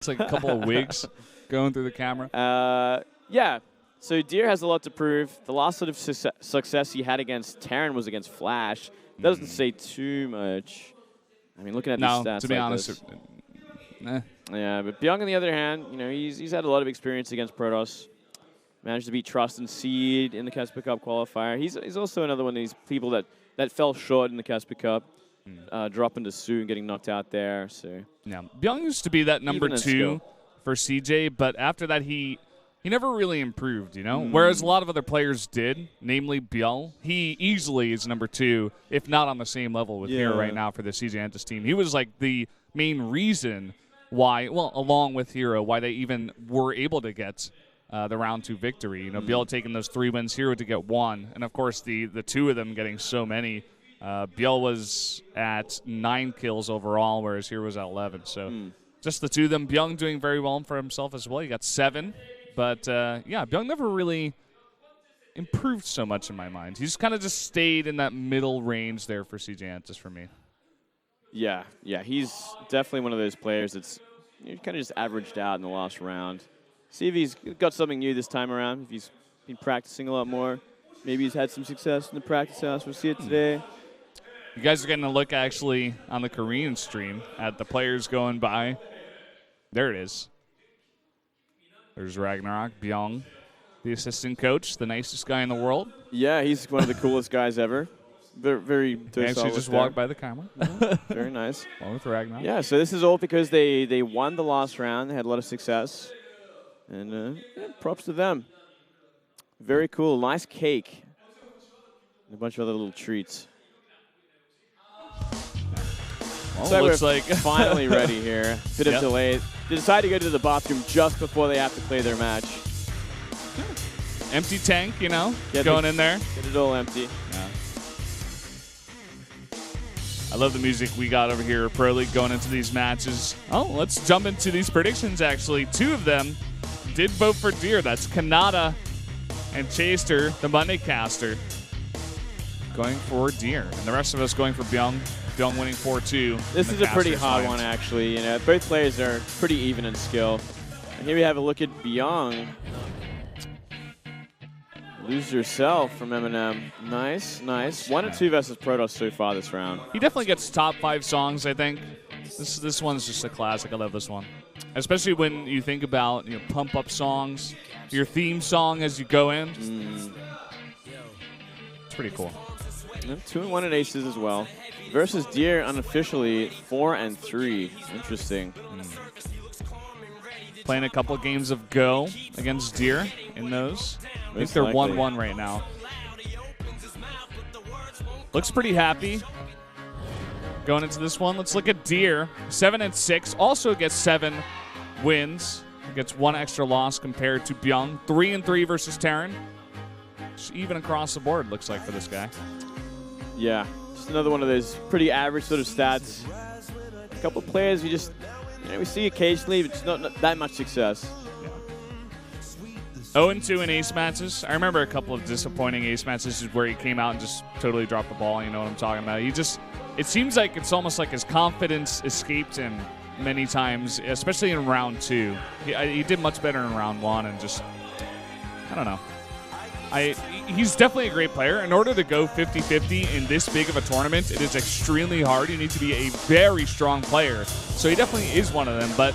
It's like a couple of wigs going through the camera. Yeah. So Deer has a lot to prove. The last sort of success he had against Terran was against Flash. Doesn't say too much. I mean, looking at these stats, to be honest, yeah. But Bbyong, on the other hand, you know, he's had a lot of experience against Protoss. Managed to beat Trust and Seed in the Casper Cup qualifier. He's also another one of these people that fell short in the Casper Cup, dropping to Sue and getting knocked out there. So yeah, Bbyong used to be that number 2 for CJ, but after that he never really improved, you know? Whereas a lot of other players did, namely Bbyong. He easily is number 2, if not on the same level with Hero right now for the CJ Entus team. He was like the main reason why, well, along with Hero, why they even were able to get the round 2 victory. You know, Bbyong taking those 3 wins, Hero to get 1, and of course the 2 of them getting so many. Bbyong was at 9 kills overall, whereas Hero was at 11. So just the 2 of them. Bbyong doing very well for himself as well. He got 7. But, yeah, Bbyong never really improved so much in my mind. He's kind of just stayed in that middle range there for CJ Entus for me. Yeah, he's definitely one of those players that's kind of just averaged out in the last round. See if he's got something new this time around, if he's been practicing a lot more. Maybe he's had some success in the practice house. We'll see it today. You guys are getting a look, actually, on the Korean stream at the players going by. There it is. There's Ragnarok, Bbyong, the assistant coach, the nicest guy in the world. Yeah, he's one of the coolest guys ever. Very docile. Actually just walked by the camera. Very nice. Along with Ragnarok. Yeah, so this is all because they won the last round. They had a lot of success. And props to them. Very cool. Nice cake. And a bunch of other little treats. Well, so looks we're like finally ready here. Bit of delay. They decide to go to the bathroom just before they have to play their match. Empty tank, you know, going in there. Get it all empty. Yeah. I love the music we got over here, Pro League, going into these matches. Oh, let's jump into these predictions, actually. 2 of them did vote for Deer. That's Kanata and Chaster, the Monday caster, going for Deer. And the rest of us going for Bbyong. Bbyong winning 4-2. This is a pretty hard one, actually. You know, both players are pretty even in skill. And here we have a look at Bbyong. Lose yourself from Eminem. Nice. 1-2 versus Protoss so far this round. He definitely gets top 5 songs, I think. This one's just a classic. I love this one. Especially when you think about, you know, pump-up songs, your theme song as you go in. It's pretty cool. 2-1 at Aces as well. Versus Deer unofficially 4-3. Interesting. Playing a couple of games of Go against Deer in those. I think they're 1-1 right now. Looks pretty happy going into this one. Let's look at Deer. 7-6. Also gets 7 wins. Gets 1 extra loss compared to Bbyong. 3-3 versus Terran. Just even across the board, looks like, for this guy. Yeah. Just another one of those pretty average sort of stats. A couple players we just, you know, we see occasionally, but it's not that much success. 0-2 in ace matches. I remember a couple of disappointing ace matches where he came out and just totally dropped the ball. You know what I'm talking about. It seems like it's almost like his confidence escaped him many times, especially in round 2. He did much better in round 1 and just, I don't know. He's definitely a great player. In order to go 50-50 in this big of a tournament, it is extremely hard. You need to be a very strong player. So he definitely is one of them, but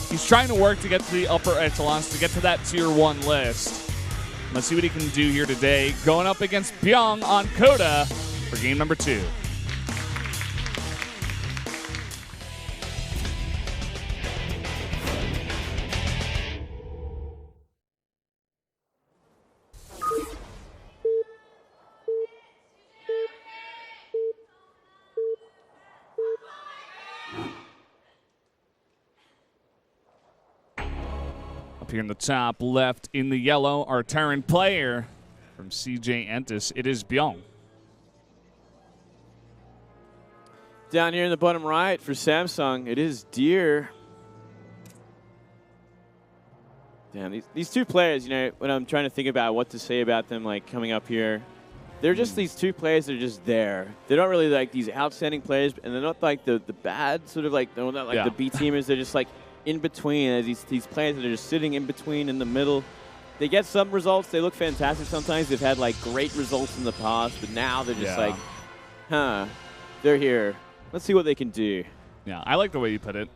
he's trying to work to get to the upper echelons, to get to that Tier 1 list. Let's see what he can do here today. Going up against Bbyong on Coda for game number 2. Here in the top left in the yellow, our Terran player from CJ Entus. It is Bbyong. Down here in the bottom right for Samsung, it is Deer. Damn, these 2 players, you know, when I'm trying to think about what to say about them, like, coming up here, they're just these 2 players that are just there. They're not really, like, these outstanding players, and they're not, like, the bad sort of, like, they're not, like, the B-teamers. They're just, like, in between, these players that are just sitting in between in the middle. They get some results. They look fantastic sometimes. They've had like great results in the past, but now they're just like, huh, they're here. Let's see what they can do. Yeah, I like the way you put it.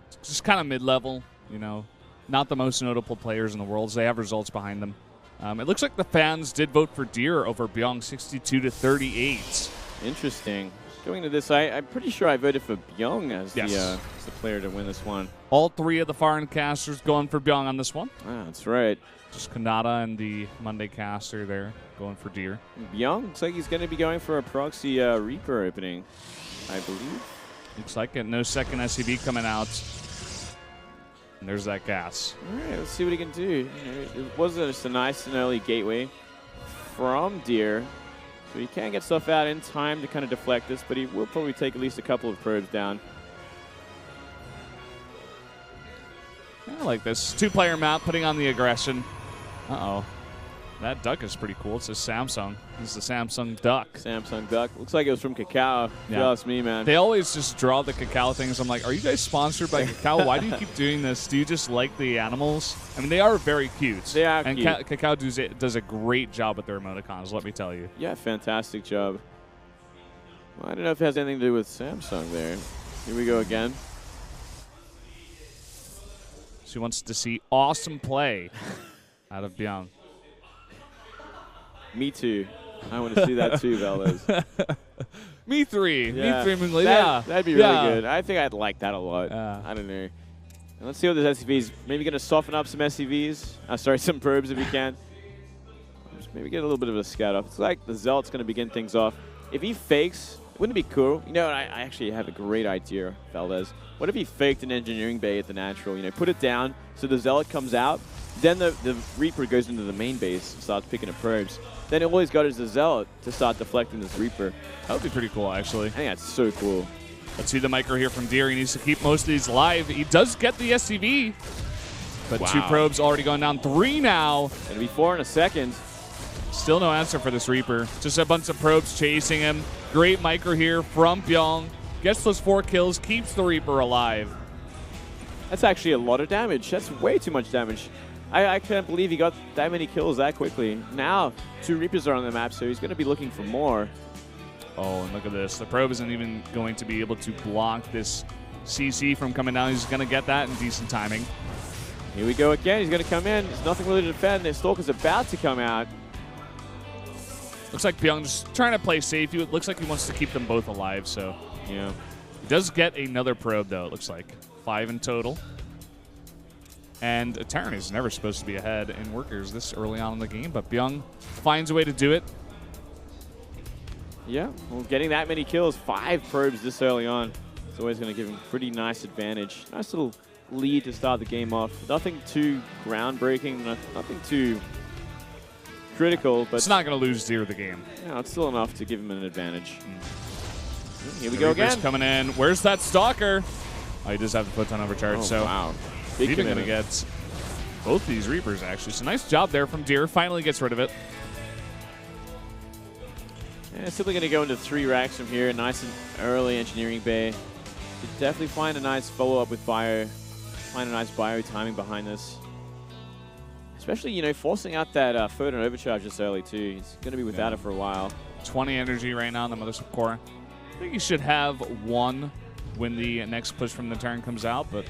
It's just kind of mid-level, you know, not the most notable players in the world. So they have results behind them. It looks like the fans did vote for Deer over Bbyong 62-38. Interesting. Going to this, I'm pretty sure I voted for Bbyong as the player to win this one. All three of the foreign casters going for Bbyong on this one. Ah, that's right. Just Coda and the Monday caster there going for Deer. Bbyong looks like he's going to be going for a proxy Reaper opening, I believe. Looks like it. No second SCV coming out. And there's that gas. All right, let's see what he can do. You know, it was just a nice and early gateway from Deer. So he can get stuff out in time to kind of deflect this, but he will probably take at least a couple of probes down. I like this. Two-player map, putting on the aggression. Uh-oh. That duck is pretty cool. It's a Samsung. This is the Samsung duck. Samsung duck. Looks like it was from Cacao. If you ask me, man. They always just draw the Cacao things. I'm like, are you guys sponsored by Cacao? Why do you keep doing this? Do you just like the animals? I mean, they are very cute. They are and cute. Cacao does a great job with their emoticons, let me tell you. Yeah, fantastic job. Well, I don't know if it has anything to do with Samsung there. Here we go again. She wants to see awesome play out of Bbyong. Me too. I want to see that too, Valdez. Me three. Yeah. Me three, Mingley. That'd be really good. I think I'd like that a lot. I don't know. And let's see what this SCV is. Maybe going to soften up some SCVs. Sorry, some probes if we can. Just maybe get a little bit of a scout off. It's like the Zealot's going to begin things off. If he fakes, wouldn't it be cool? You know, I actually have a great idea, Valdez. What if he faked an engineering bay at the natural? You know, put it down so the Zealot comes out. Then the Reaper goes into the main base and starts picking up probes. Then all he's got is the Zealot to start deflecting this Reaper. That would be pretty cool, actually. I think that's so cool. Let's see the micro here from Deer. He needs to keep most of these live. He does get the SCV, but two probes already going down. 3 now. Gonna be 4 in a second. Still no answer for this Reaper. Just a bunch of probes chasing him. Great micro here from Bbyong. Gets those 4 kills, keeps the Reaper alive. That's actually a lot of damage. That's way too much damage. I can't believe he got that many kills that quickly. Now, 2 Reapers are on the map, so he's going to be looking for more. Oh, and look at this. The probe isn't even going to be able to block this CC from coming down. He's going to get that in decent timing. Here we go again. He's going to come in. There's nothing really to defend. The Stalker's about to come out. Looks like Bbyong just trying to play safe. It looks like he wants to keep them both alive, so yeah. He does get another probe, though, it looks like. 5 in total. And Terran is never supposed to be ahead in workers this early on in the game, but Bbyong finds a way to do it. Yeah, well, getting that many kills, 5 probes this early on, is always going to give him a pretty nice advantage. Nice little lead to start the game off. Nothing too groundbreaking, nothing too critical, but it's not going to lose Deer the game. Yeah, it's still enough to give him an advantage. Here we go again. Coming in. Where's that Stalker? Oh, he does have the photon overcharge, so wow. He's even going to get both these Reapers, actually. So nice job there from Deer. Finally gets rid of it. Yeah, simply going to go into 3 racks from here. Nice and early engineering bay. Could definitely find a nice follow-up with bio. Find a nice bio timing behind this. Especially, you know, forcing out that photon overcharge this early, too. He's going to be without it for a while. 20 energy right now on the Mothership Core. I think he should have 1 when the next push from the turn comes out, but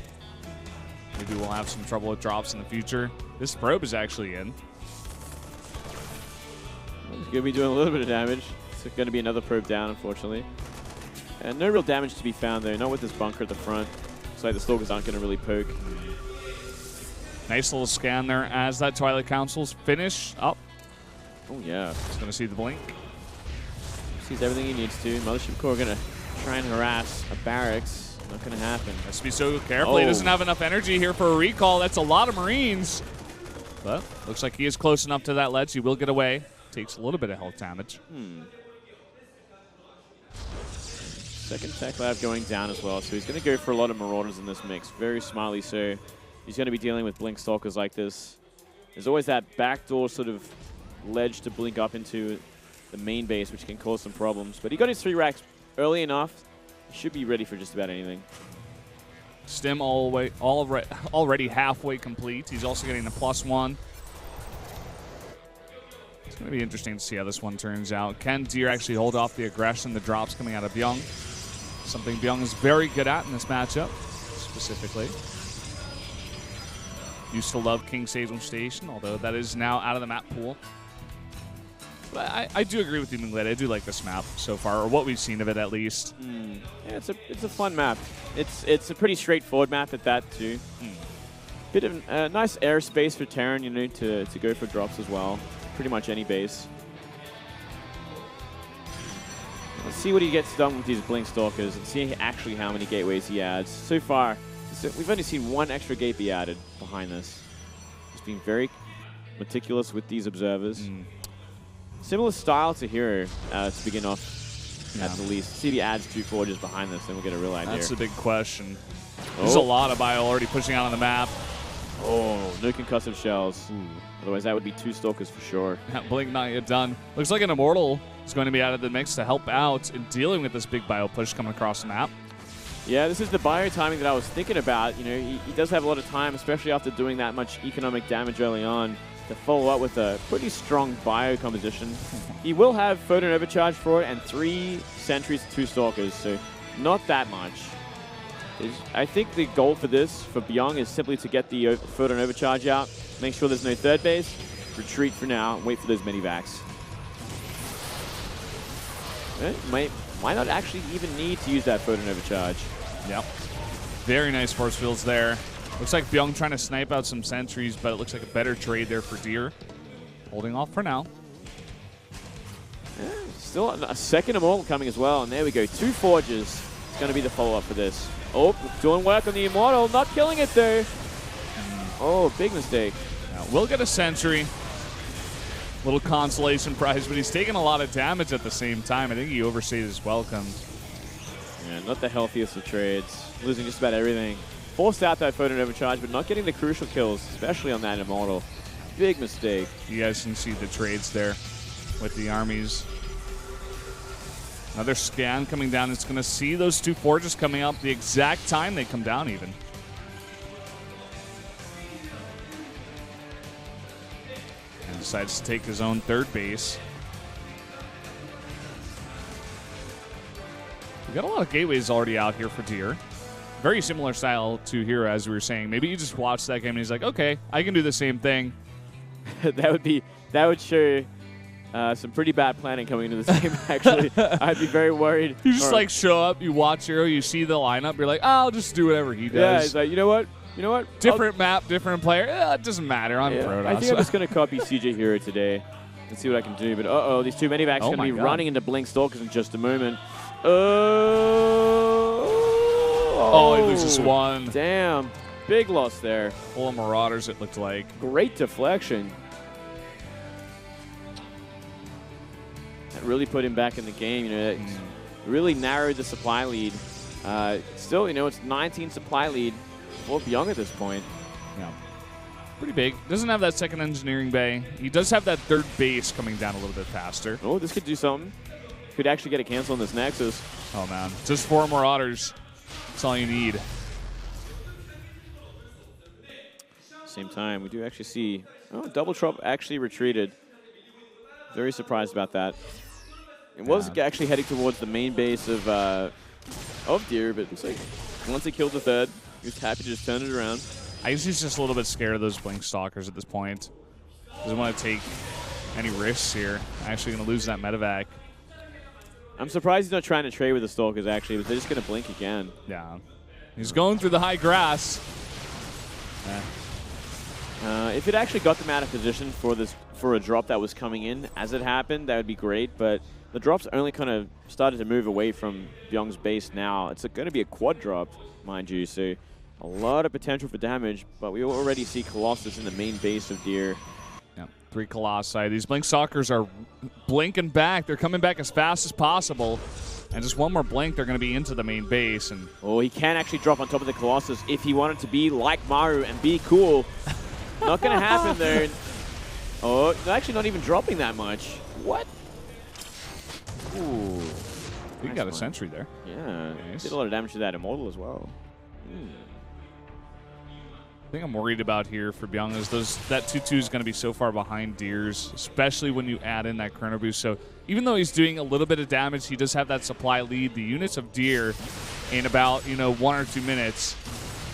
maybe we'll have some trouble with drops in the future. This probe is actually in. He's going to be doing a little bit of damage. It's going to be another probe down, unfortunately. And no real damage to be found there. Not with this bunker at the front. Looks like the Stalkers aren't going to really poke. Nice little scan there as that Twilight Council's finish up. Oh, yeah. He's going to see the blink. Sees everything he needs to. Mothership Core going to try and harass a barracks. Not going to happen. Has to be so careful. He doesn't have enough energy here for a recall. That's a lot of Marines. But looks like he is close enough to that ledge. He will get away. Takes a little bit of health damage. Second tech lab going down as well. So he's going to go for a lot of Marauders in this mix. Very smartly so. He's going to be dealing with Blink Stalkers like this. There's always that backdoor sort of ledge to blink up into the main base, which can cause some problems. But he got his 3 racks early enough. He should be ready for just about anything. Stim already halfway complete. He's also getting a +1. It's going to be interesting to see how this one turns out. Can Deer actually hold off the aggression, the drops coming out of Bbyong? Something Bbyong is very good at in this matchup, specifically. Used to love King Sejong Station, although that is now out of the map pool. But I do agree with you, Minglade. I do like this map so far, or what we've seen of it at least. Yeah, it's a fun map. It's a pretty straightforward map at that too. Bit of nice airspace for Terran, you know, to go for drops as well. Pretty much any base. Let's see what he gets done with these Blink Stalkers and see actually how many gateways he adds. So far, we've only seen one extra gate be added behind this. He's being very meticulous with these observers. Similar style to Hero to begin off, at the least. See if he adds 2 forges behind this, then we'll get a real idea. That's a big question. There's a lot of bio already pushing out on the map. Oh, no concussive shells. Otherwise, that would be 2 Stalkers for sure. Blink not yet done. Looks like an Immortal is going to be added to the mix to help out in dealing with this big bio push coming across the map. Yeah, this is the bio timing that I was thinking about. You know, he does have a lot of time, especially after doing that much economic damage early on, to follow up with a pretty strong bio composition. He will have Photon Overcharge for it and 3 Sentries, 2 Stalkers, so not that much. I think the goal for this, for Bbyong, is simply to get the Photon Overcharge out, make sure there's no third base, retreat for now, and wait for those mini-vacs. Might not actually even need to use that Photon Overcharge. Yep. Very nice force fields there. Looks like Bbyong trying to snipe out some sentries, but it looks like a better trade there for Deer. Holding off for now. Yeah, still a second Immortal coming as well, and there we go. 2 forges. It's going to be the follow-up for this. Oh, doing work on the Immortal, not killing it though. Oh, big mistake. Now, we'll get a sentry. Little consolation prize, but he's taking a lot of damage at the same time. I think he overstayed his welcome. Yeah, not the healthiest of trades. Losing just about everything. Forced out that Photon Overcharge, but not getting the crucial kills, especially on that Immortal. Big mistake. You guys can see the trades there with the armies. Another scan coming down. It's going to see those 2 forges coming up the exact time they come down even. And decides to take his own 3rd base. We got a lot of gateways already out here for Deer. Very similar style to Hero, as we were saying. Maybe you just watch that game and he's like, okay, I can do the same thing. that would show some pretty bad planning coming into this game, actually. I'd be very worried. You just like show up, you watch Hero, you see the lineup, you're like, oh, I'll just do whatever he does. Yeah, he's like, you know what? Different map, different player. It doesn't matter. I'm Protoss. I think I'm just going to copy CJ Hero today and see what I can do. But uh-oh, these 2 mini-vacs are going to be running into Blink Stalkers in just a moment. Oh, he loses 1. Damn. Big loss there. Full of Marauders, it looked like. Great deflection. That really put him back in the game. You know, it really narrowed the supply lead. Still, you know, it's 19 supply lead for Bbyong at this point. Yeah. Pretty big. Doesn't have that 2nd engineering bay. He does have that 3rd base coming down a little bit faster. Oh, this could do something. Could actually get a cancel on this Nexus. Oh, man. Just 4 Marauders. That's all you need. Same time, we do actually see... Oh, Double Trop actually retreated. Very surprised about that. It was actually heading towards the main base of Deer, but it looks like once he killed the 3rd, he was happy to just turn it around. I guess he's just a little bit scared of those Blink Stalkers at this point. Doesn't want to take any risks here. Actually going to lose that medevac. I'm surprised he's not trying to trade with the Stalkers, actually, but they're just going to blink again. Yeah. He's going through the high grass. If it actually got them out of position for a drop that was coming in as it happened, that would be great, but the drop's only kind of started to move away from Bbyong's base now. It's going to be a quad drop, mind you, so a lot of potential for damage, but we already see Colossus in the main base of Deer. 3 Colossi. These Blink Stalkers are blinking back. They're coming back as fast as possible. And just one more blink, they're going to be into the main base. And oh, he can actually drop on top of the Colossus if he wanted to be like Maru and be cool. Not going to happen there. Oh, actually not even dropping that much. What? Ooh. He got a sentry there. Yeah. Nice. Did a lot of damage to that Immortal as well. thing I'm worried about here for Bbyong is that 2-2 is going to be so far behind Deers, especially when you add in that Chrono Boost. So even though he's doing a little bit of damage, he does have that supply lead. The units of Deer in about 1 or 2 minutes,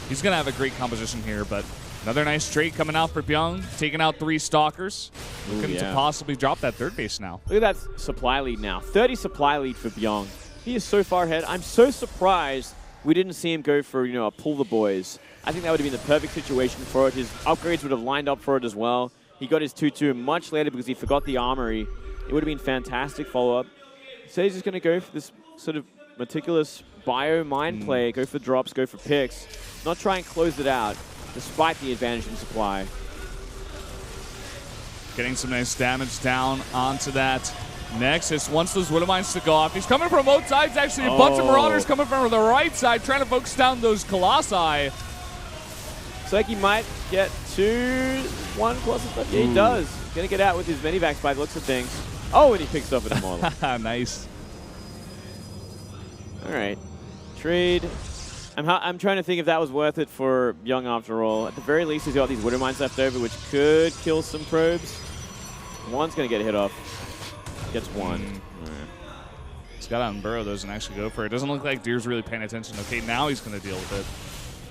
he's going to have a great composition here. But another nice trade coming out for Bbyong, taking out 3 Stalkers, looking to possibly drop that third base now. Look at that supply lead now. 30 supply lead for Bbyong. He is so far ahead. I'm so surprised we didn't see him go for, a pull the boys. I think that would have been the perfect situation for it. His upgrades would have lined up for it as well. He got his 2-2 much later because he forgot the armory. It would have been fantastic follow-up. So he's just going to go for this sort of meticulous bio mind play, go for drops, go for picks, not try and close it out, despite the advantage in supply. Getting some nice damage down onto that Nexus. Once those Widow Mines to go off, he's coming from both sides, actually. A bunch of Marauders coming from the right side, trying to focus down those Colossi. Looks like he might get 1 Colossus left. Yeah, he does. Going to get out with his Minivacs by the looks of things. Oh, and he picks up an Immortal. Nice. All right. Trade. I'm trying to think if that was worth it for Bbyong after all. At the very least, he's got these Widow Mines left over, which could kill some probes. One's going to get hit off. Gets 1. He's got to unburrow those and actually go for it. Doesn't look like Deer's really paying attention. Okay, now he's going to deal with it.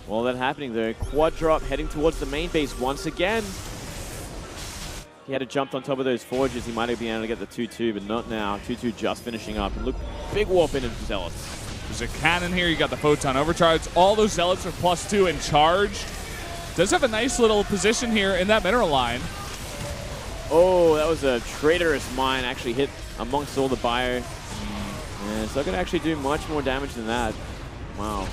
Well, that happening there. Quad drop heading towards the main base once again. He had to jump on top of those forges. He might have been able to get the 2-2, but not now. 2-2 just finishing up. And look, big warp into Zealots. There's a cannon here. You got the Photon Overcharge. All those Zealots are +2 and charged. Does have a nice little position here in that mineral line. Oh, that was a traitorous mine. Actually hit amongst all the bio. And it's not going to actually do much more damage than that. Wow.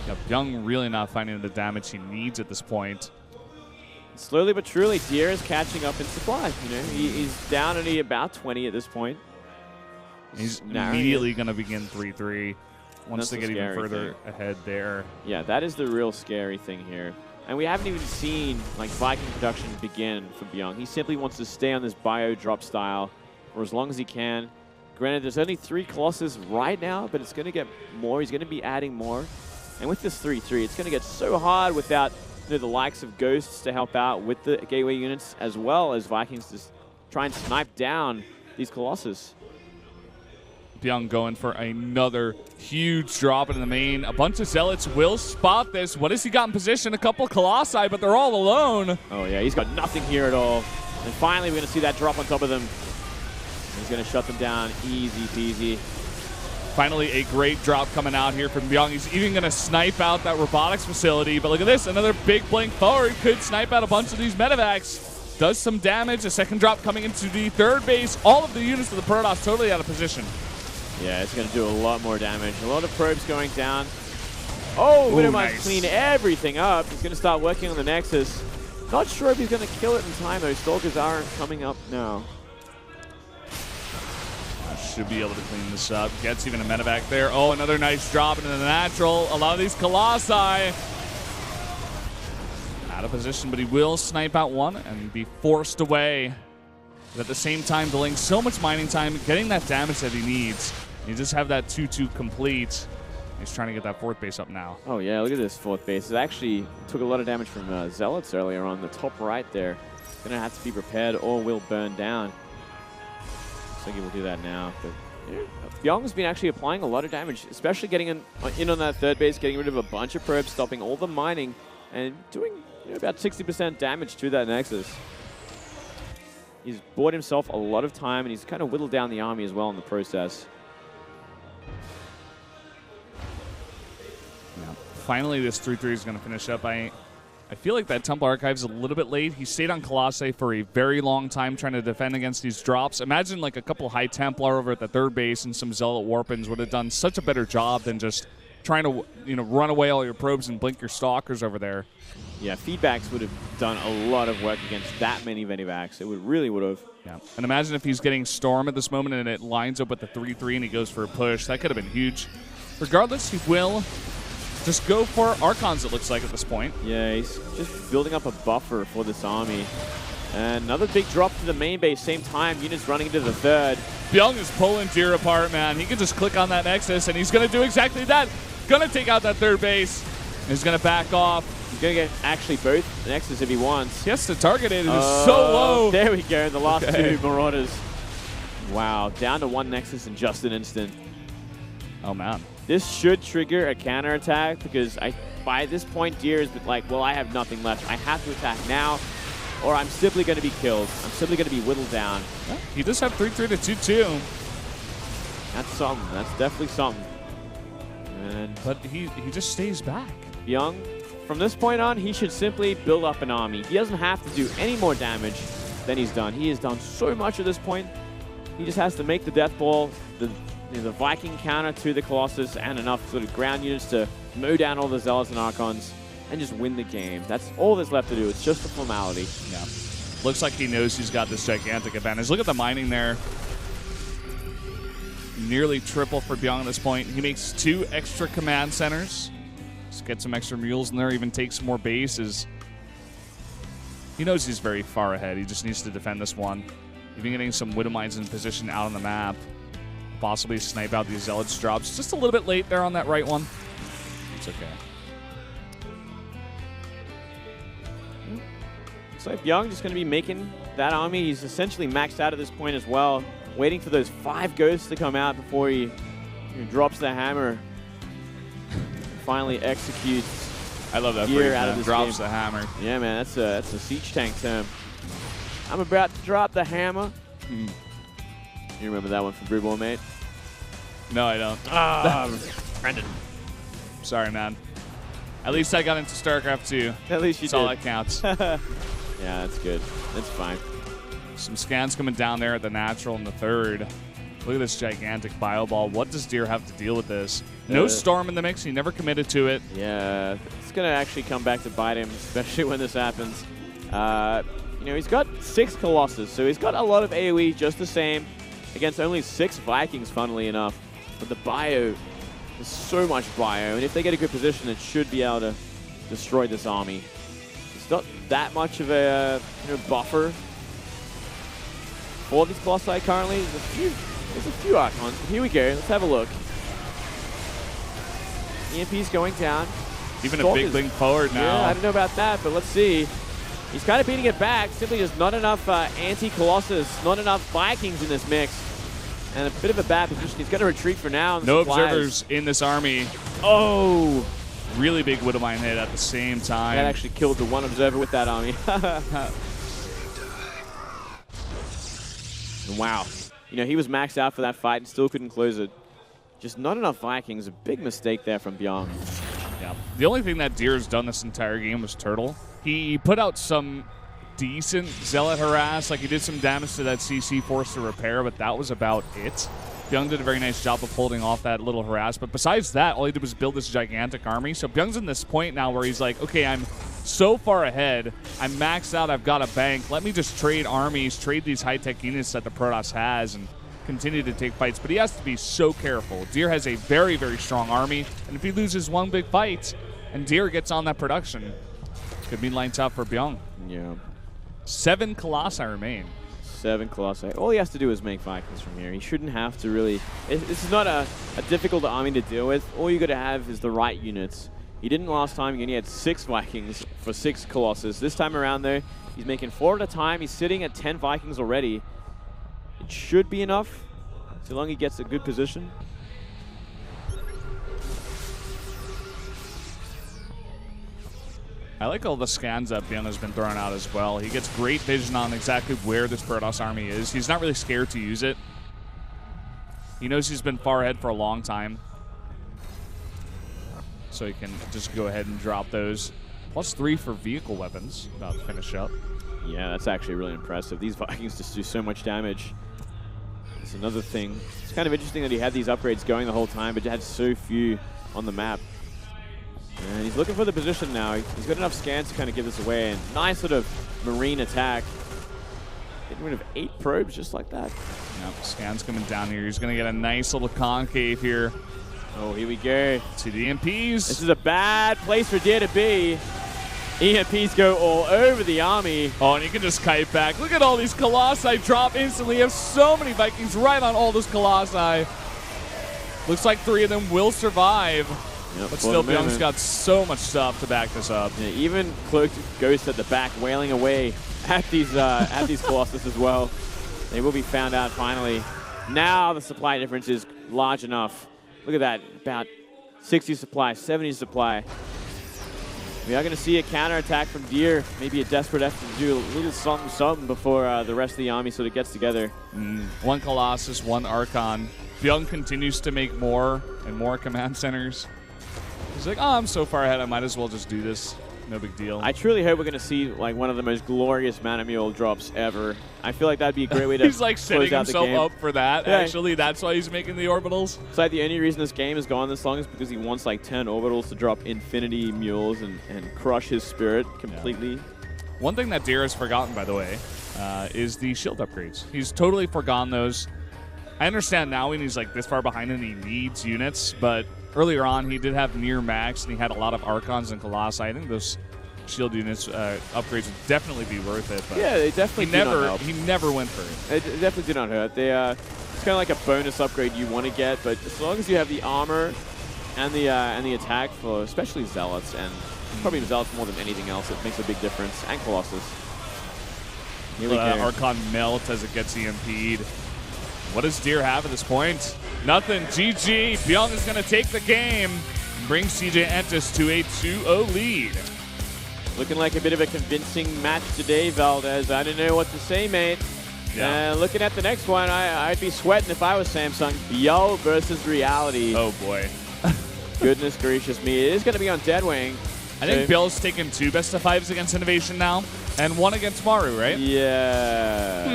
Yeah, Bbyong really not finding the damage he needs at this point. Slowly but truly, Deer is catching up in supply. He's down at about 20 at this point. He's immediately going to begin 3-3 once they get even further ahead there. Yeah, that is the real scary thing here. And we haven't even seen Viking production begin for Bbyong. He simply wants to stay on this bio drop style for as long as he can. Granted, there's only 3 Colossus right now, but it's going to get more. He's going to be adding more. And with this 3-3, it's going to get so hard without the likes of Ghosts to help out with the gateway units, as well as Vikings to try and snipe down these Colossus. Bbyong going for another huge drop into the main. A bunch of Zealots will spot this. What has he got in position? A couple Colossi, but they're all alone. Oh, yeah, he's got nothing here at all. And finally, we're going to see that drop on top of them. He's going to shut them down easy peasy. Finally, a great drop coming out here from Bbyong. He's even going to snipe out that robotics facility. But look at this, another big blink forward. Could snipe out a bunch of these medevacs. Does some damage. A second drop coming into the third base. All of the units of the Protoss totally out of position. Yeah, it's going to do a lot more damage. A lot of probes going down. Oh, Widow Mines clean everything up. He's going to start working on the Nexus. Not sure if he's going to kill it in time, though. Stalkers aren't coming up now. Should be able to clean this up. Gets even a medevac there. Oh, another nice drop into the natural. A lot of these Colossi out of position, but he will snipe out one and be forced away. But at the same time, delaying so much mining time, getting that damage that he needs. You just have that 2-2 complete. He's trying to get that 4th base up now. Oh, yeah, look at this 4th base. It actually took a lot of damage from Zealots earlier on the top right there. Going to have to be prepared or will burn down. Looks like he will do that now. But yeah, Bbyong's been actually applying a lot of damage, especially getting in on that 3rd base, getting rid of a bunch of probes, stopping all the mining, and doing about 60% damage to that Nexus. He's bought himself a lot of time, and he's kind of whittled down the army as well in the process. Yeah. Finally, this 3-3 is going to finish up. I feel like that Temple Archive's a little bit late. He stayed on Colossae for a very long time trying to defend against these drops. Imagine like a couple High Templar over at the 3rd base and some Zealot Warpins would have done such a better job than just trying to run away all your probes and blink your Stalkers over there. Yeah, feedbacks would have done a lot of work against that many Venivacs. It really would have. Yeah, and imagine if he's getting Storm at this moment and it lines up with the 3-3 and he goes for a push. That could have been huge. Regardless, he will just go for Archons, it looks like, at this point. Yeah, he's just building up a buffer for this army. And another big drop to the main base, same time, units running into the 3rd. Bbyong is pulling Deer apart, man. He can just click on that Nexus, and he's going to do exactly that. Going to take out that 3rd base. He's going to back off. He's going to get actually both Nexus if he wants. He has to target it. It is so low. There we go. The last two Marauders. Wow. Down to one Nexus in just an instant. Oh, man. This should trigger a counterattack because by this point, Deer is like, well, I have nothing left. I have to attack now or I'm simply going to be killed. I'm simply going to be whittled down. Yeah, he does have 3-3 to 2-2. That's something. That's definitely something. But he just stays back. Bbyong, from this point on, he should simply build up an army. He doesn't have to do any more damage than he's done. He has done so much at this point. He just has to make the death ball, the Viking counter to the Colossus, and enough sort of ground units to mow down all the Zealots and Archons and just win the game. That's all there's left to do. It's just a formality. Yeah. Looks like he knows he's got this gigantic advantage. Look at the mining there. Nearly triple for Bbyong at this point. He makes 2 extra command centers. Just get some extra mules in there, even take some more bases. He knows he's very far ahead. He just needs to defend this one. Even getting some Widow Mines in position out on the map. Possibly snipe out these Zealots drops. Just a little bit late there on that right one. It's okay. So Bbyong just going to be making that army. He's essentially maxed out at this point as well. Waiting for those 5 ghosts to come out before he drops the hammer. Finally executes. I love that Gear phrase, out man. of this Drops game. the hammer. Yeah, man, that's a siege tank term. I'm about to drop the hammer. You remember that one from Bryborn, mate? No, I don't. Brendan. Sorry, man. At least I got into Starcraft 2. At least you That's did. all that counts. Yeah, that's good. That's fine. Some scans coming down there at the natural in the 3rd. Look at this gigantic bio ball. What does Deer have to deal with this? No storm in the mix. He never committed to it. Yeah, it's going to actually come back to bite him, especially when this happens. He's got 6 Colossus, so he's got a lot of AoE just the same against only 6 Vikings, funnily enough. But the bio, there's so much bio, and if they get a good position, it should be able to destroy this army. It's not that much of a buffer for these Colossi currently. There's a few Archons. Here we go. Let's have a look. EMP's going down. Even a big link forward now. Yeah, I don't know about that, but let's see. He's kind of beating it back. Simply just not enough anti-Colossus, not enough Vikings in this mix. And a bit of a bad position. He's going to retreat for now. No observers in this army. Oh! Really big Widow Mine hit at the same time. That actually killed the one observer with that army. Wow. He was maxed out for that fight and still couldn't close it. Just not enough Vikings. A big mistake there from Bbyong. Yeah. The only thing that Deer has done this entire game was Turtle. He put out some decent Zealot harass. Like, he did some damage to that CC force to repair, but that was about it. Bbyong did a very nice job of holding off that little harass. But besides that, all he did was build this gigantic army. So Byung's in this point now where he's like, okay, I'm so far ahead. I'm maxed out. I've got a bank. Let me just trade armies, trade these high-tech units that the Protoss has, and continue to take fights. But he has to be so careful. Deer has a very, very strong army. And if he loses one big fight and Deer gets on that production, could mean lights out for Bbyong. Yeah. 7 Colossi remain. 7 Colossi. All he has to do is make Vikings from here. He shouldn't have to really... This is not a difficult army to deal with. All you got to have is the right units. He didn't last time. He only had 6 Vikings for 6 Colossus. This time around, though, he's making 4 at a time. He's sitting at 10 Vikings already. It should be enough, so long he gets a good position. I like all the scans that Bbyong has been throwing out as well. He gets great vision on exactly where this Protoss army is. He's not really scared to use it. He knows he's been far ahead for a long time. So he can just go ahead and drop those. +3 for vehicle weapons. About to finish up. Yeah, that's actually really impressive. These Vikings just do so much damage. That's another thing. It's kind of interesting that he had these upgrades going the whole time, but had so few on the map. And he's looking for the position now. He's got enough scans to kind of give this away. And nice sort of marine attack. Getting rid of 8 probes just like that. Yep, scans coming down here. He's going to get a nice little concave here. Oh, here we go. To the EMPs. This is a bad place for Deer to be. EMPs go all over the army. Oh, and you can just kite back. Look at all these Colossi drop instantly. You have so many Vikings right on all those Colossi. Looks like 3 of them will survive. Yep, but still, Bbyong's got so much stuff to back this up. Yeah, even Cloaked Ghost at the back wailing away at these Colossus as well. They will be found out finally. Now the supply difference is large enough. Look at that, about 60 supply, 70 supply. We are going to see a counterattack from Deer, maybe a desperate effort to do a little something before the rest of the army sort of gets together. One Colossus, one Archon. Bbyong continues to make more and more command centers. He's like, oh, I'm so far ahead, I might as well just do this. No big deal. I truly hope we're going to see like one of the most glorious Mana Mule drops ever. I feel like that'd be a great way to He's like setting close out the himself game. up for that. Yeah. Actually, that's why he's making the orbitals. It's like the only reason this game has gone this long is because he wants like 10 orbitals to drop infinity mules and crush his spirit completely. Yeah. One thing that Deer has forgotten, by the way, is the shield upgrades. He's totally forgotten those. I understand now when he's like this far behind and he needs units, but earlier on he did have near max and he had a lot of Archons and Colossi. I think those shield units upgrades would definitely be worth it. But yeah, they definitely do not help. He never went for it. They definitely do not hurt. They it's kind of like a bonus upgrade you want to get, but as long as you have the armor and the attack for especially Zealots, and probably Zealots more than anything else, it makes a big difference. And Colossus. Here we go. Archon melt as it gets EMP'd. What does Deer have at this point? Nothing. GG. Bbyong is going to take the game and bring CJ Entis to a 2-0 lead. Looking like a bit of a convincing match today, Valdez. I don't know what to say, mate. Yeah. Looking at the next one, I'd be sweating if I was Samsung. Bbyong versus Reality. Oh, boy. Goodness gracious me. It is going to be on Deadwing. I think Bill's taken 2 best-of-5s against Innovation now, and 1 against Maru, right? Yeah.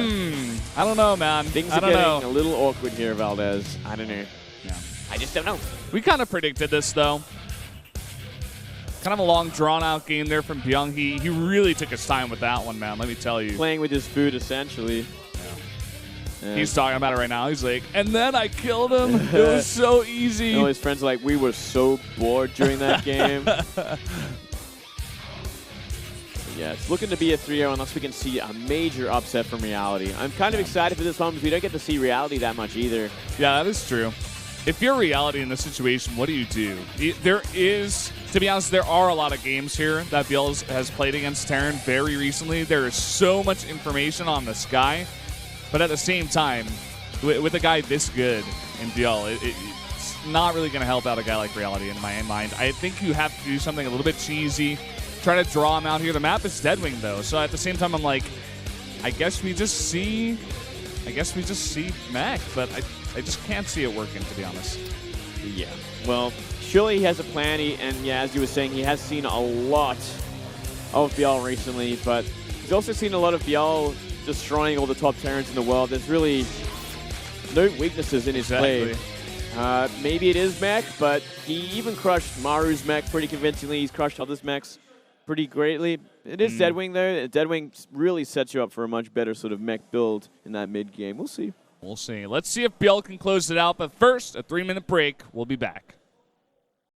I don't know, man. Things are getting a little awkward here, Valdez. I don't know. Yeah. I just don't know. We kind of predicted this, though. Kind of a long, drawn-out game there from Bbyong. He really took his time with that one, man, let me tell you. Playing with his food, essentially. Yeah. He's talking about it right now. He's like, and then I killed him. It was so easy. You know, his friends are like, we were so bored during that game. Yeah, it's looking to be a 3-0 unless we can see a major upset from Reality. I'm kind of excited for this one because we don't get to see Reality that much either. Yeah, that is true. If you're Reality in this situation, what do? There is, to be honest, there are a lot of games here that Bbyong has played against Terran very recently. There is so much information on this guy, but at the same time, with a guy this good in Bbyong, it's not really going to help out a guy like Reality in my mind. I think you have to do something a little bit cheesy. Try to draw him out here. The map is Deadwing, though, so at the same time, I'm like, I guess we just see Mech, but I just can't see it working, to be honest. Yeah. Well, surely he has a plan, and yeah, as you were saying, he has seen a lot of Bbyong recently, but he's also seen a lot of Bbyong destroying all the top Terrans in the world. There's really no weaknesses in his play. Maybe it is Mech, but he even crushed Maru's Mech pretty convincingly. He's crushed others' Mechs pretty greatly. It is Deadwing, though. Deadwing really sets you up for a much better sort of Mech build in that mid-game. We'll see. We'll see. Let's see if Bbyong can close it out, but first, a 3-minute break. We'll be back.